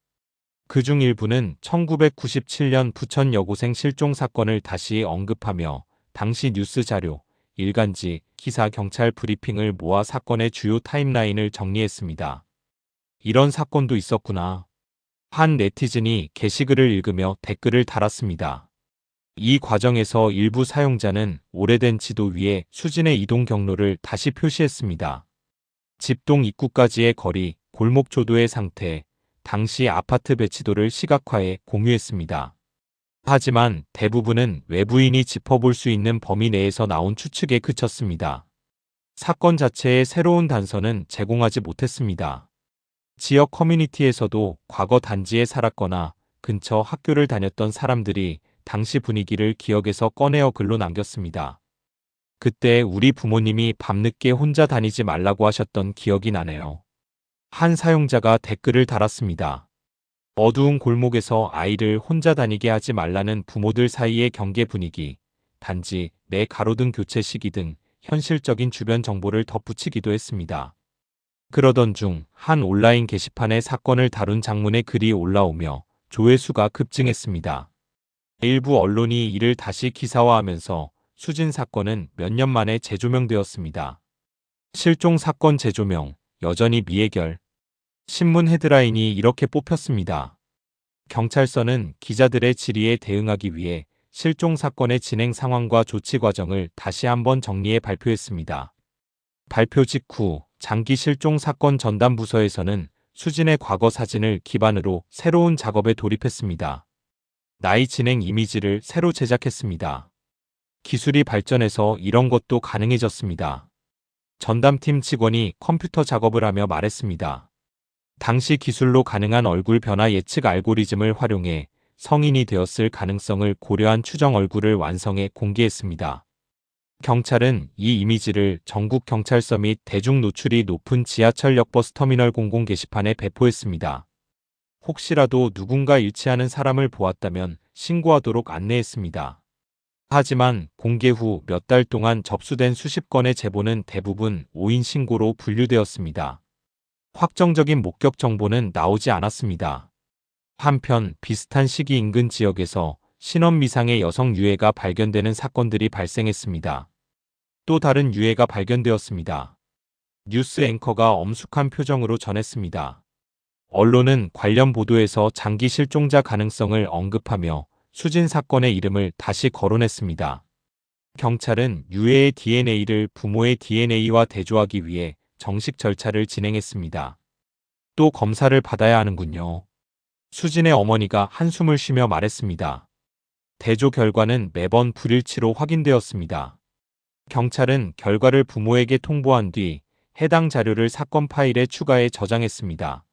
그중 일부는 1997년 부천 여고생 실종 사건을 다시 언급하며 당시 뉴스 자료, 일간지, 기사, 경찰 브리핑을 모아 사건의 주요 타임라인을 정리했습니다. 이런 사건도 있었구나. 한 네티즌이 게시글을 읽으며 댓글을 달았습니다. 이 과정에서 일부 사용자는 오래된 지도 위에 수진의 이동 경로를 다시 표시했습니다. 집동 입구까지의 거리, 골목 조도의 상태, 당시 아파트 배치도를 시각화해 공유했습니다. 하지만 대부분은 외부인이 짚어볼 수 있는 범위 내에서 나온 추측에 그쳤습니다. 사건 자체의 새로운 단서는 제공하지 못했습니다. 지역 커뮤니티에서도 과거 단지에 살았거나 근처 학교를 다녔던 사람들이 당시 분위기를 기억에서 꺼내어 글로 남겼습니다. 그때 우리 부모님이 밤늦게 혼자 다니지 말라고 하셨던 기억이 나네요. 한 사용자가 댓글을 달았습니다. 어두운 골목에서 아이를 혼자 다니게 하지 말라는 부모들 사이의 경계 분위기, 단지 내 가로등 교체 시기 등 현실적인 주변 정보를 덧붙이기도 했습니다. 그러던 중 한 온라인 게시판에 사건을 다룬 장문의 글이 올라오며 조회수가 급증했습니다. 일부 언론이 이를 다시 기사화하면서 수진 사건은 몇 년 만에 재조명되었습니다. 실종 사건 재조명, 여전히 미해결. 신문 헤드라인이 이렇게 뽑혔습니다. 경찰서는 기자들의 질의에 대응하기 위해 실종 사건의 진행 상황과 조치 과정을 다시 한번 정리해 발표했습니다. 발표 직후 장기 실종 사건 전담 부서에서는 수진의 과거 사진을 기반으로 새로운 작업에 돌입했습니다. 나이 진행 이미지를 새로 제작했습니다. 기술이 발전해서 이런 것도 가능해졌습니다. 전담팀 직원이 컴퓨터 작업을 하며 말했습니다. 당시 기술로 가능한 얼굴 변화 예측 알고리즘을 활용해 성인이 되었을 가능성을 고려한 추정 얼굴을 완성해 공개했습니다. 경찰은 이 이미지를 전국 경찰서 및 대중 노출이 높은 지하철역 버스터미널 공공 게시판에 배포했습니다. 혹시라도 누군가 일치하는 사람을 보았다면 신고하도록 안내했습니다. 하지만 공개 후 몇 달 동안 접수된 수십 건의 제보는 대부분 오인 신고로 분류되었습니다. 확정적인 목격 정보는 나오지 않았습니다. 한편 비슷한 시기 인근 지역에서 신원 미상의 여성 유해가 발견되는 사건들이 발생했습니다. 또 다른 유해가 발견되었습니다. 뉴스 앵커가 엄숙한 표정으로 전했습니다. 언론은 관련 보도에서 장기 실종자 가능성을 언급하며 수진 사건의 이름을 다시 거론했습니다. 경찰은 유해의 DNA를 부모의 DNA와 대조하기 위해 정식 절차를 진행했습니다. 또 검사를 받아야 하는군요. 수진의 어머니가 한숨을 쉬며 말했습니다. 대조 결과는 매번 불일치로 확인되었습니다. 경찰은 결과를 부모에게 통보한 뒤 해당 자료를 사건 파일에 추가해 저장했습니다.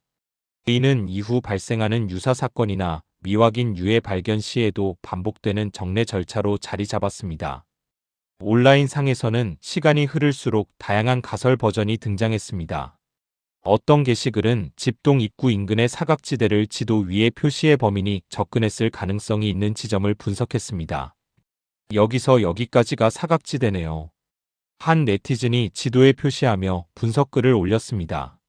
이는 이후 발생하는 유사 사건이나 미확인 유해 발견 시에도 반복되는 정례 절차로 자리 잡았습니다. 온라인 상에서는 시간이 흐를수록 다양한 가설 버전이 등장했습니다. 어떤 게시글은 집동 입구 인근의 사각지대를 지도 위에 표시해 범인이 접근했을 가능성이 있는 지점을 분석했습니다. 여기서 여기까지가 사각지대네요. 한 네티즌이 지도에 표시하며 분석글을 올렸습니다.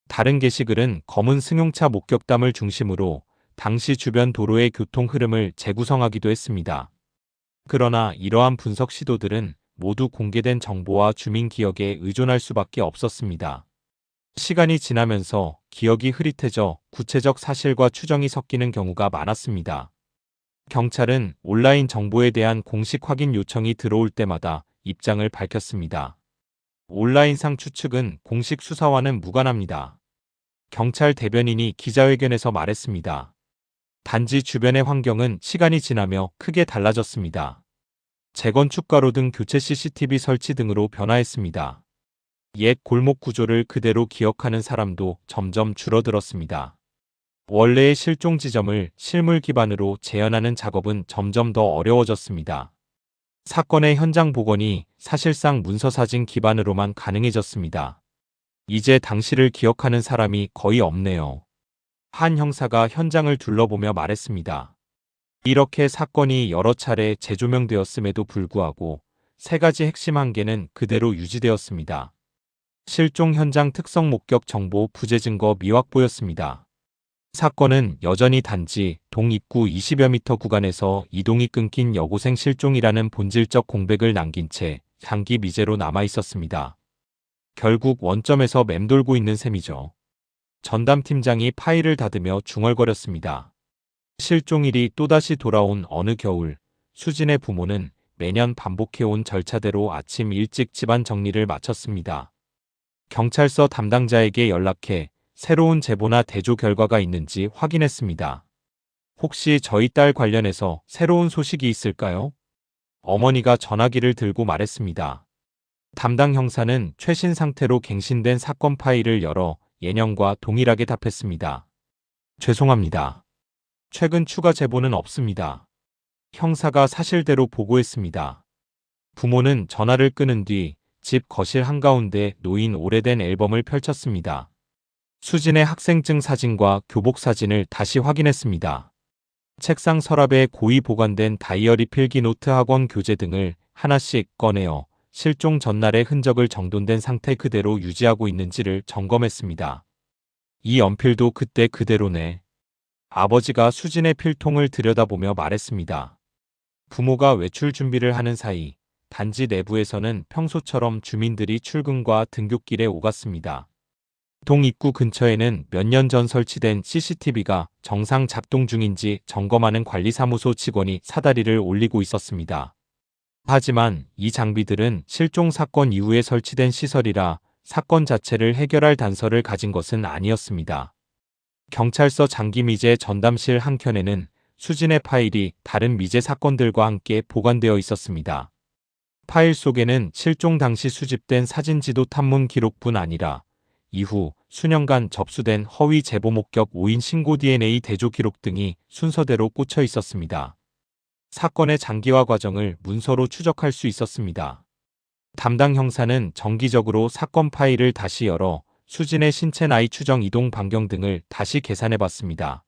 다른 게시글은 검은 승용차 목격담을 중심으로 당시 주변 도로의 교통 흐름을 재구성하기도 했습니다. 그러나 이러한 분석 시도들은 모두 공개된 정보와 주민 기억에 의존할 수밖에 없었습니다. 시간이 지나면서 기억이 흐릿해져 구체적 사실과 추정이 섞이는 경우가 많았습니다. 경찰은 온라인 정보에 대한 공식 확인 요청이 들어올 때마다 입장을 밝혔습니다. 온라인상 추측은 공식 수사와는 무관합니다. 경찰 대변인이 기자회견에서 말했습니다. 단지 주변의 환경은 시간이 지나며 크게 달라졌습니다. 재건축 가로 등 교체 CCTV 설치 등으로 변화했습니다. 옛 골목 구조를 그대로 기억하는 사람도 점점 줄어들었습니다. 원래의 실종 지점을 실물 기반으로 재현하는 작업은 점점 더 어려워졌습니다. 사건의 현장 복원이 사실상 문서사진 기반으로만 가능해졌습니다. 이제 당시를 기억하는 사람이 거의 없네요. 한 형사가 현장을 둘러보며 말했습니다. 이렇게 사건이 여러 차례 재조명되었음에도 불구하고 세 가지 핵심 한계는 그대로 유지되었습니다. 실종 현장 특성 목격 정보 부재 증거 미확보였습니다. 사건은 여전히 단지 동입구 20여 미터 구간에서 이동이 끊긴 여고생 실종이라는 본질적 공백을 남긴 채 장기 미제로 남아 있었습니다. 결국 원점에서 맴돌고 있는 셈이죠. 전담팀장이 파일을 닫으며 중얼거렸습니다. 실종일이 또다시 돌아온 어느 겨울, 수진의 부모는 매년 반복해온 절차대로 아침 일찍 집안 정리를 마쳤습니다. 경찰서 담당자에게 연락해 새로운 제보나 대조 결과가 있는지 확인했습니다. 혹시 저희 딸 관련해서 새로운 소식이 있을까요? 어머니가 전화기를 들고 말했습니다. 담당 형사는 최신 상태로 갱신된 사건 파일을 열어 예년과 동일하게 답했습니다. 죄송합니다. 최근 추가 제보는 없습니다. 형사가 사실대로 보고했습니다. 부모는 전화를 끊은 뒤 집 거실 한가운데 놓인 오래된 앨범을 펼쳤습니다. 수진의 학생증 사진과 교복 사진을 다시 확인했습니다. 책상 서랍에 고이 보관된 다이어리 필기 노트 학원 교재 등을 하나씩 꺼내어 실종 전날의 흔적을 정돈된 상태 그대로 유지하고 있는지를 점검했습니다. 이 연필도 그때 그대로네. 아버지가 수진의 필통을 들여다보며 말했습니다. 부모가 외출 준비를 하는 사이 단지 내부에서는 평소처럼 주민들이 출근과 등굣길에 오갔습니다. 동 입구 근처에는 몇 년 전 설치된 CCTV가 정상 작동 중인지 점검하는 관리사무소 직원이 사다리를 올리고 있었습니다. 하지만 이 장비들은 실종 사건 이후에 설치된 시설이라 사건 자체를 해결할 단서를 가진 것은 아니었습니다. 경찰서 장기미제 전담실 한켠에는 수진의 파일이 다른 미제 사건들과 함께 보관되어 있었습니다. 파일 속에는 실종 당시 수집된 사진지도 탐문 기록뿐 아니라 이후 수년간 접수된 허위 제보 목격 5인 신고 DNA 대조 기록 등이 순서대로 꽂혀 있었습니다. 사건의 장기화 과정을 문서로 추적할 수 있었습니다. 담당 형사는 정기적으로 사건 파일을 다시 열어 수진의 신체 나이 추정 이동 반경 등을 다시 계산해 봤습니다.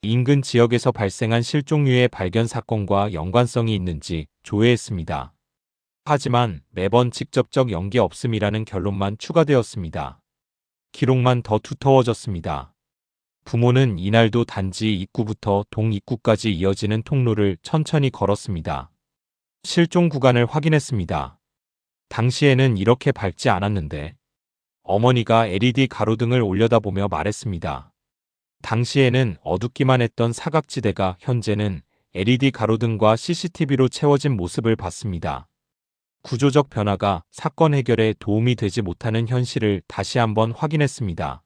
인근 지역에서 발생한 실종류의 발견 사건과 연관성이 있는지 조회했습니다. 하지만 매번 직접적 연계 없음이라는 결론만 추가되었습니다. 기록만 더 두터워졌습니다. 부모는 이날도 단지 입구부터 동 입구까지 이어지는 통로를 천천히 걸었습니다. 실종 구간을 확인했습니다. 당시에는 이렇게 밝지 않았는데 어머니가 LED 가로등을 올려다보며 말했습니다. 당시에는 어둡기만 했던 사각지대가 현재는 LED 가로등과 CCTV로 채워진 모습을 봤습니다. 구조적 변화가 사건 해결에 도움이 되지 못하는 현실을 다시 한번 확인했습니다.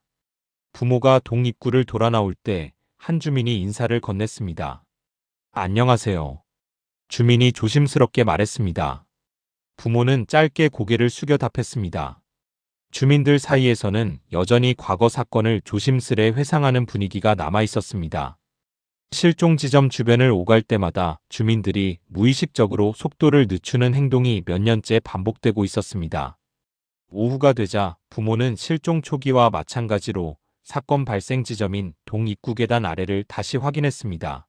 부모가 동 입구를 돌아 나올 때 한 주민이 인사를 건넸습니다. 안녕하세요. 주민이 조심스럽게 말했습니다. 부모는 짧게 고개를 숙여 답했습니다. 주민들 사이에서는 여전히 과거 사건을 조심스레 회상하는 분위기가 남아 있었습니다. 실종 지점 주변을 오갈 때마다 주민들이 무의식적으로 속도를 늦추는 행동이 몇 년째 반복되고 있었습니다. 오후가 되자 부모는 실종 초기와 마찬가지로 사건 발생 지점인 동 입구 계단 아래를 다시 확인했습니다.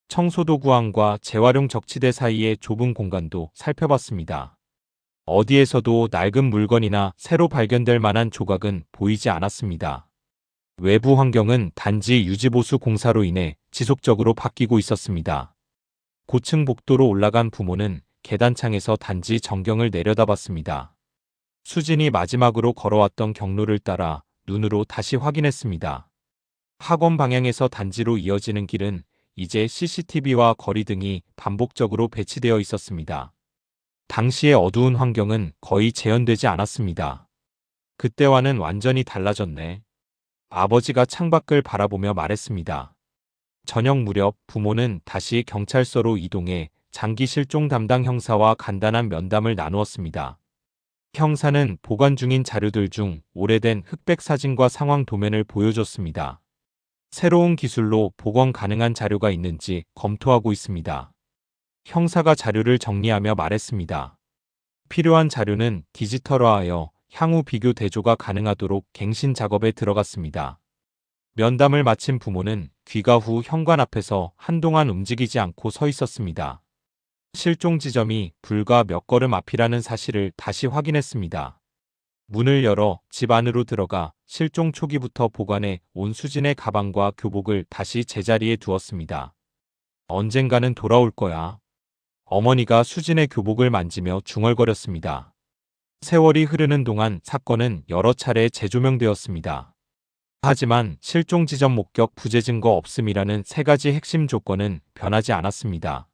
청소도구함과 재활용 적치대 사이의 좁은 공간도 살펴봤습니다. 어디에서도 낡은 물건이나 새로 발견될 만한 조각은 보이지 않았습니다. 외부 환경은 단지 유지보수 공사로 인해 지속적으로 바뀌고 있었습니다. 고층 복도로 올라간 부모는 계단창에서 단지 전경을 내려다봤습니다. 수진이 마지막으로 걸어왔던 경로를 따라 눈으로 다시 확인했습니다. 학원 방향에서 단지로 이어지는 길은 이제 CCTV와 거리 등이 반복적으로 배치되어 있었습니다. 당시의 어두운 환경은 거의 재현되지 않았습니다. 그때와는 완전히 달라졌네. 아버지가 창밖을 바라보며 말했습니다. 저녁 무렵 부모는 다시 경찰서로 이동해 장기 실종 담당 형사와 간단한 면담을 나누었습니다. 형사는 보관 중인 자료들 중 오래된 흑백 사진과 상황 도면을 보여줬습니다. 새로운 기술로 복원 가능한 자료가 있는지 검토하고 있습니다. 형사가 자료를 정리하며 말했습니다. 필요한 자료는 디지털화하여 향후 비교 대조가 가능하도록 갱신 작업에 들어갔습니다. 면담을 마친 부모는 귀가 후 현관 앞에서 한동안 움직이지 않고 서 있었습니다. 실종 지점이 불과 몇 걸음 앞이라는 사실을 다시 확인했습니다. 문을 열어 집 안으로 들어가 실종 초기부터 보관해 온 수진의 가방과 교복을 다시 제자리에 두었습니다. 언젠가는 돌아올 거야. 어머니가 수진의 교복을 만지며 중얼거렸습니다. 세월이 흐르는 동안 사건은 여러 차례 재조명되었습니다. 하지만 실종 지점 목격 부재 증거 없음이라는 세 가지 핵심 조건은 변하지 않았습니다.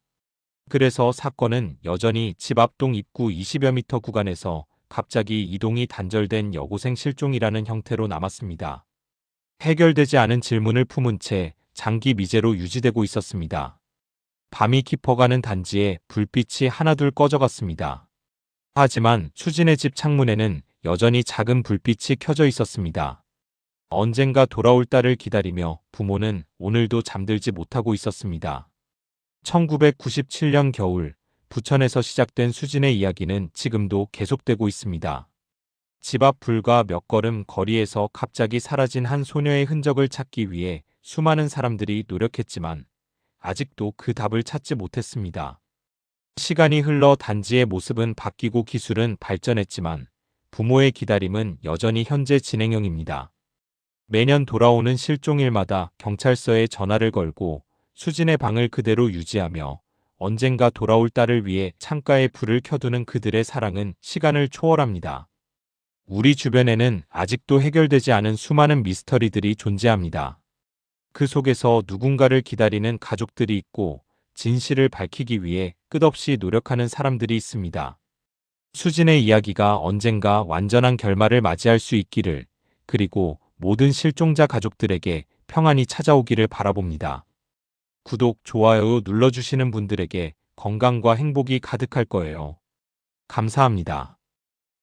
그래서 사건은 여전히 집 앞 동 입구 20여 미터 구간에서 갑자기 이동이 단절된 여고생 실종이라는 형태로 남았습니다. 해결되지 않은 질문을 품은 채 장기 미제로 유지되고 있었습니다. 밤이 깊어가는 단지에 불빛이 하나둘 꺼져갔습니다. 하지만 수진의 집 창문에는 여전히 작은 불빛이 켜져 있었습니다. 언젠가 돌아올 딸을 기다리며 부모는 오늘도 잠들지 못하고 있었습니다. 1997년 겨울 부천에서 시작된 수진의 이야기는 지금도 계속되고 있습니다. 집 앞 불과 몇 걸음 거리에서 갑자기 사라진 한 소녀의 흔적을 찾기 위해 수많은 사람들이 노력했지만 아직도 그 답을 찾지 못했습니다. 시간이 흘러 단지의 모습은 바뀌고 기술은 발전했지만 부모의 기다림은 여전히 현재 진행형입니다. 매년 돌아오는 실종일마다 경찰서에 전화를 걸고 수진의 방을 그대로 유지하며 언젠가 돌아올 딸을 위해 창가에 불을 켜두는 그들의 사랑은 시간을 초월합니다. 우리 주변에는 아직도 해결되지 않은 수많은 미스터리들이 존재합니다. 그 속에서 누군가를 기다리는 가족들이 있고 진실을 밝히기 위해 끝없이 노력하는 사람들이 있습니다. 수진의 이야기가 언젠가 완전한 결말을 맞이할 수 있기를, 그리고 모든 실종자 가족들에게 평안이 찾아오기를 바라봅니다. 구독, 좋아요 눌러주시는 분들에게 건강과 행복이 가득할 거예요. 감사합니다.